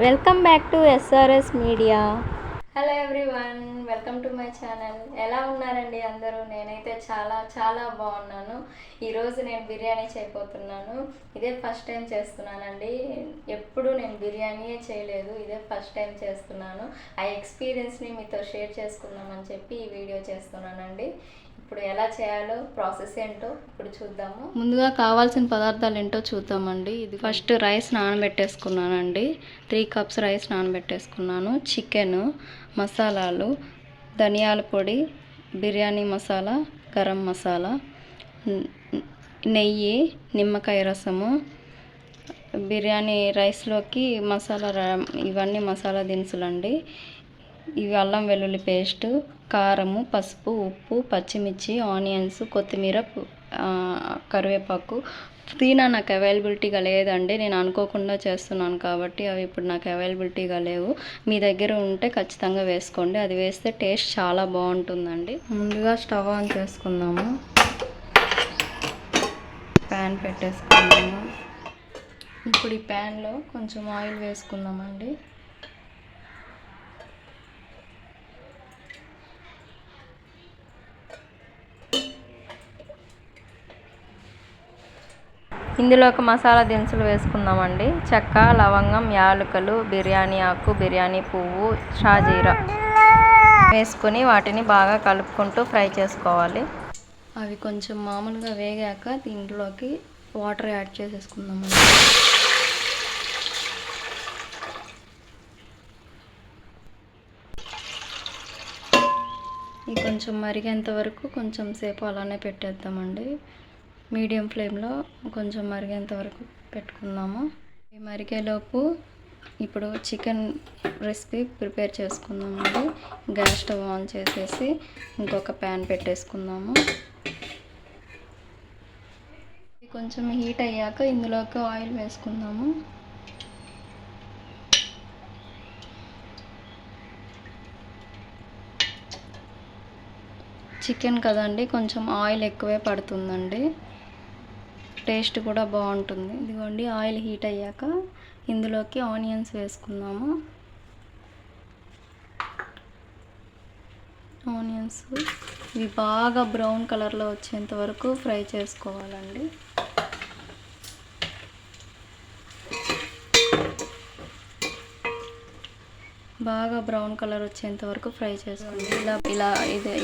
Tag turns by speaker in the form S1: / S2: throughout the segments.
S1: Welcome back to SRS media. Hello everyone, welcome to my channel. ఎలా ఉన్నారండి అందరూ? నేనైతే చాలా చాలా బాగున్నాను. ఈరోజు నేను బిర్యానీ చేయబోతున్నాను. ఇదే ఫస్ట్ టైం చేస్తున్నానండి. ఎప్పుడు నేను బిర్యానీయే చేయలేదు, ఇదే ఫస్ట్ టైం చేస్తున్నాను. ఆ ఎక్స్పీరియన్స్ని మీతో షేర్ చేసుకుందామని చెప్పి ఈ వీడియో చేస్తున్నానండి. ఇప్పుడు ఎలా చేయాలో ప్రాసెస్ ఏంటో ఇప్పుడు చూద్దాము. ముందుగా కావాల్సిన పదార్థాలు ఏంటో చూద్దామండి. ఇది ఫస్ట్ రైస్ నానబెట్టేసుకున్నానండి. 3 కప్స్ రైస్ నానబెట్టేసుకున్నాను. చికెన్, మసాలాలు, ధనియాల పొడి, బిర్యానీ మసాలా, గరం మసాలా, నెయ్యి, నిమ్మకాయ రసము, బిర్యానీ రైస్లోకి మసాలా, ఇవన్నీ మసాలా దినుసులండి. ఇవి అల్లం వెల్లుల్లి పేస్టు, కారము, పసుపు, ఉప్పు, పచ్చిమిర్చి, ఆనియన్స్, కొత్తిమీర, కరివేపాకు. పుదీనా నాకు అవైలబిలిటీగా లేదండి, నేను అనుకోకుండా చేస్తున్నాను కాబట్టి అవి ఇప్పుడు నాకు అవైలబిలిటీగా లేవు. మీ దగ్గర ఉంటే ఖచ్చితంగా వేసుకోండి, అది వేస్తే టేస్ట్ చాలా బాగుంటుందండి. ముందుగా స్టవ్ ఆన్ చేసుకుందాము. ప్యాన్ పెట్టేసుకుందాము. ఇప్పుడు ఈ ప్యాన్లో కొంచెం ఆయిల్ వేసుకుందామండి. ఇందులో ఒక మసాలా దినుసులు వేసుకుందామండి. చెక్క, లవంగం, యాలకులు, బిర్యానీ ఆకు, బిర్యానీ పువ్వు, షాజీరా వేసుకొని వాటిని బాగా కలుపుకుంటూ ఫ్రై చేసుకోవాలి. అవి కొంచెం మామూలుగా వేగాక దీంట్లోకి వాటర్ యాడ్ చేసేసుకుందామండి. ఇది కొంచెం మరిగేంత వరకు కొంచెం సేపు అలానే పెట్టేద్దామండి. మీడియం ఫ్లేమ్లో కొంచెం మరిగేంత వరకు పెట్టుకుందాము. ఈ మరిగేలోపు ఇప్పుడు చికెన్ రెసిపీ ప్రిపేర్ చేసుకుందామండి. గ్యాస్ స్టవ్ ఆన్ చేసేసి ఇంకొక ప్యాన్ పెట్టేసుకుందాము. కొంచెం హీట్ అయ్యాక ఇందులోకి ఆయిల్ వేసుకుందాము. చికెన్ కదండి, కొంచెం ఆయిల్ ఎక్కువే పడుతుందండి, టేస్ట్ కూడా బాగుంటుంది. ఇదిగోండి ఆయిల్ హీట్ అయ్యాక ఇందులోకి ఆనియన్స్ వేసుకుందాము. ఆనియన్స్ ఇవి బాగా బ్రౌన్ కలర్లో వచ్చేంత వరకు ఫ్రై చేసుకోవాలండి. బాగా బ్రౌన్ కలర్ వచ్చేంత వరకు ఫ్రై చేసుకోండి.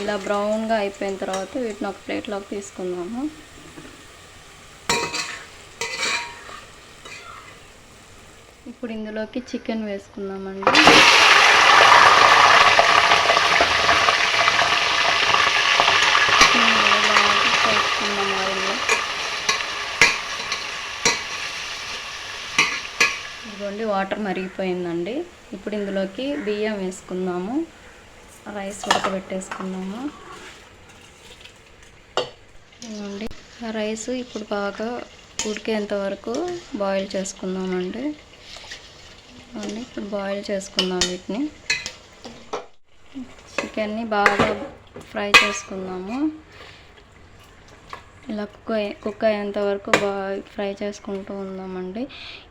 S1: ఇలా బ్రౌన్గా అయిపోయిన తర్వాత వీటిని ఒక ప్లేట్లోకి తీసుకుందాము. ఇప్పుడు ఇందులోకి చికెన్ వేసుకుందామండి. ఆయిల్లో ఇదిగోండి వాటర్ మరిగిపోయిందండి. ఇప్పుడు ఇందులోకి బియ్యం వేసుకుందాము. రైస్ ఉడకబెట్టేసుకుందాము. ఇదిగోండి రైస్ ఇప్పుడు బాగా ఉడికేంత వరకు బాయిల్ చేసుకుందామండి. ఇప్పుడు బాయిల్ చేసుకుందాం వీటిని. చికెన్ని బాగా ఫ్రై చేసుకుందాము. ఇలా కుక్ అయ్యేంత వరకు బాగా ఫ్రై చేసుకుంటూ ఉందామండి.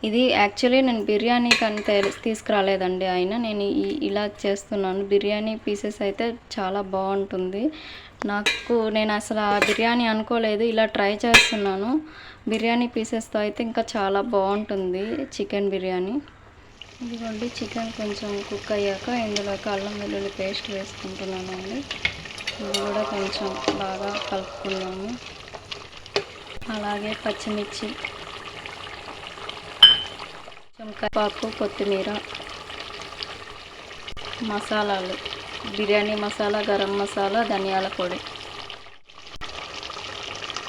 S1: ఇది యాక్చువల్లీ నేను బిర్యానీ కానీ తీసుకురాలేదండి, అయినా నేను ఇలా చేస్తున్నాను. బిర్యానీ పీసెస్ అయితే చాలా బాగుంటుంది. నేను అసలు ఆ బిర్యానీ అనుకోలేదు, ఇలా ట్రై చేస్తున్నాను. బిర్యానీ పీసెస్తో అయితే ఇంకా చాలా బాగుంటుంది చికెన్ బిర్యానీ. ఇదిగోండి చికెన్ కొంచెం కుక్ అయ్యాక ఇందులోకి అల్లం వెల్లుల్లి పేస్ట్ వేసుకుంటున్నానండి. ఇది కూడా కొంచెం బాగా కలుపుకున్నాము. అలాగే పచ్చిమిర్చి, కొంచెం కరివేపాకు, కొత్తిమీర, మసాలాలు, బిర్యానీ మసాలా, గరం మసాలా, ధనియాల పొడి,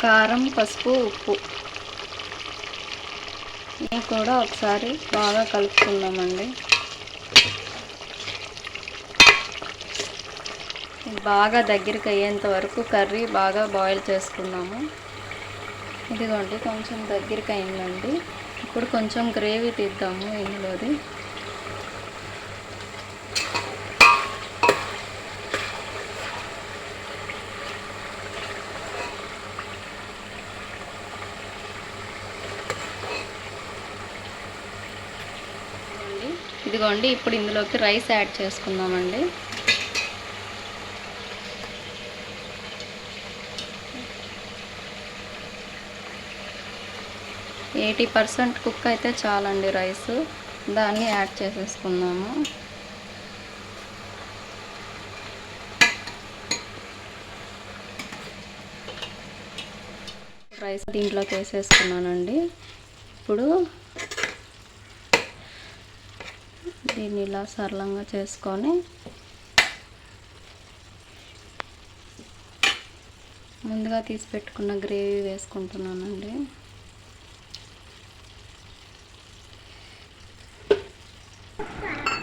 S1: కారం, పసుపు, ఉప్పు ఇవి కూడా ఒకసారి బాగా కలుపుకుందామండి. బాగా దగ్గరికి అయ్యేంత వరకు కర్రీ బాగా బాయిల్ చేసుకుందాము. ఇదిగోండి కొంచెం దగ్గరికి అయిందండి. ఇప్పుడు కొంచెం గ్రేవీ తీద్దాము ఇందులోది. ఇదిగోండి, ఇప్పుడు ఇందులోకి రైస్ యాడ్ చేసుకుందామండి. ఎయిటీ 80% కుక్ అయితే చాలండి రైస్. దాన్ని యాడ్ చేసేసుకుందాము. రైస్ దీంట్లోకి వేసేసుకున్నానండి. ఇప్పుడు దీన్ని ఇలా సరళంగా చేసుకొని ముందుగా తీసి పెట్టుకున్న గ్రేవీ వేసుకుంటున్నానండి.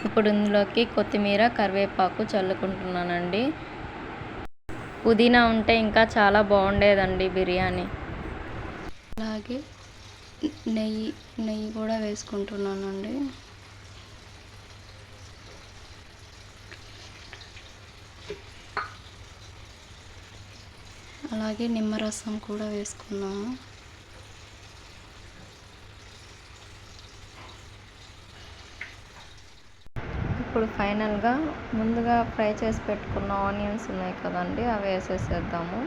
S1: ఇప్పుడు ఇందులోకి కొత్తిమీర, కరివేపాకు చల్లుకుంటున్నానండి. పుదీనా ఉంటే ఇంకా చాలా బాగుండేదండి బిర్యానీ. అలాగే నెయ్యి కూడా వేసుకుంటున్నానండి. అలాగే నిమ్మరసం కూడా వేసుకున్నాము. ఇప్పుడు ఫైనల్గా ముందుగా ఫ్రై చేసి పెట్టుకున్న ఆనియన్స్ ఉన్నాయి కదండి, అవి వేసేసేద్దాము.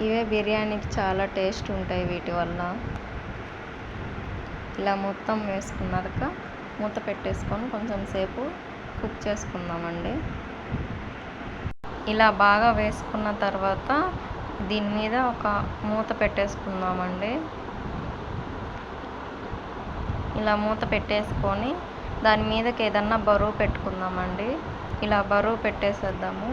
S1: ఇవే బిర్యానీకి చాలా టేస్ట్ ఉంటాయి వీటి వల్ల. ఇలా మొత్తం వేసుకున్నాక మూత పెట్టేసుకొని కొంచెం సేపు కుక్ చేసుకుందామండి. ఇలా బాగా వేసుకున్న తర్వాత దీని మీద ఒక మూత పెట్టేసుకుందామండి. ఇలా మూత పెట్టేసుకొని దాని మీదకి ఏదన్నా బరువు పెట్టుకుందామండి. ఇలా బరువు పెట్టేసేద్దాము.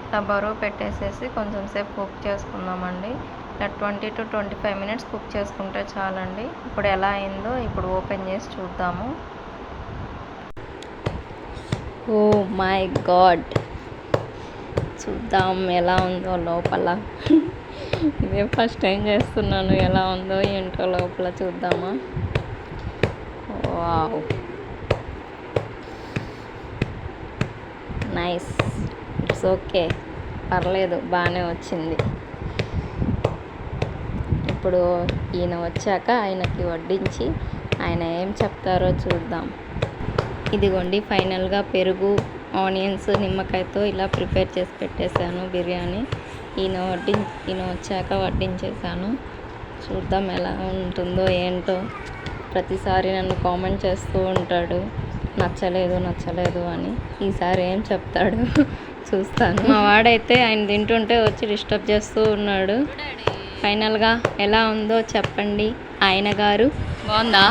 S1: ఇలా బరువు పెట్టేసేసి కొంచెం సేపు కుక్ చేసుకుందామండి. ఇలా 20 to 25 minutes కుక్ చేసుకుంటే చాలండి. ఇప్పుడు ఎలా అయిందో ఇప్పుడు ఓపెన్ చేసి చూద్దాము. ఓ మై గాడ్, చూద్దాం ఎలా ఉందో లోపల. ఇదే ఫస్ట్ టైం చేస్తున్నాను, ఎలా ఉందో ఏంటో లోపల చూద్దామా. వావ్, నైస్, ఇట్స్ ఓకే, పర్లేదు, బాగానే వచ్చింది. ఇప్పుడు ఈయన వచ్చాక ఆయనకి వడ్డించి ఆయన ఏం చెప్తారో చూద్దాం. ఇదిగోండి, ఫైనల్గా పెరుగు, ఆనియన్స్, నిమ్మకాయతో ఇలా ప్రిపేర్ చేసి పెట్టేశాను బిర్యానీ. ఈయన వచ్చాక వడ్డించేసాను. చూద్దాం ఎలా ఉంటుందో ఏంటో. ప్రతిసారి నన్ను కామెంట్ చేస్తూ ఉంటాడు నచ్చలేదు అని. ఈసారి ఏం చెప్తాడు చూస్తాను. మా వాడైతే ఆయన తింటుంటే వచ్చి డిస్టర్బ్ చేస్తూ ఉన్నాడు. ఫైనల్గా ఎలా ఉందో చెప్పండి ఆయన గారు. బాగుందా?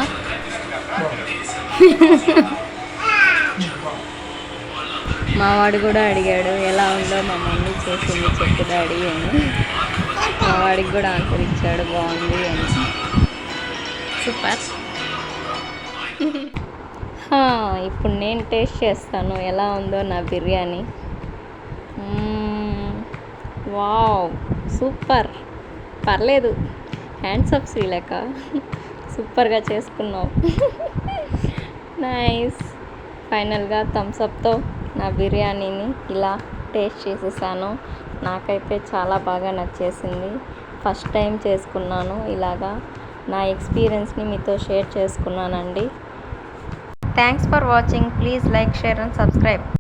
S1: మా వాడు కూడా అడిగాడు ఎలా ఉందో మా మమ్మీ చేసింది చెప్పు డాడీ అని. మా వాడికి కూడా ఆన్సర్ ఇచ్చాడు, బాగుంది అని. సూపర్. ఇప్పుడు నేను టేస్ట్ చేస్తాను ఎలా ఉందో నా బిర్యానీ. వావ్, సూపర్, పర్లేదు, హ్యాండ్స్ అప్ శ్రీలేఖ, సూపర్గా చేసుకున్నావు. నైస్. ఫైనల్గా థమ్స్ అప్తో నా బిర్యానీని ఇలా టేస్ట్ చేసేసాను. నాకైతే చాలా బాగా నచ్చేసింది. ఫస్ట్ టైం చేసుకున్నాను ఇలాగా. నా ఎక్స్పీరియన్స్ని మీతో షేర్ చేసుకున్నానండి. Thanks for watching. Please like, share and subscribe.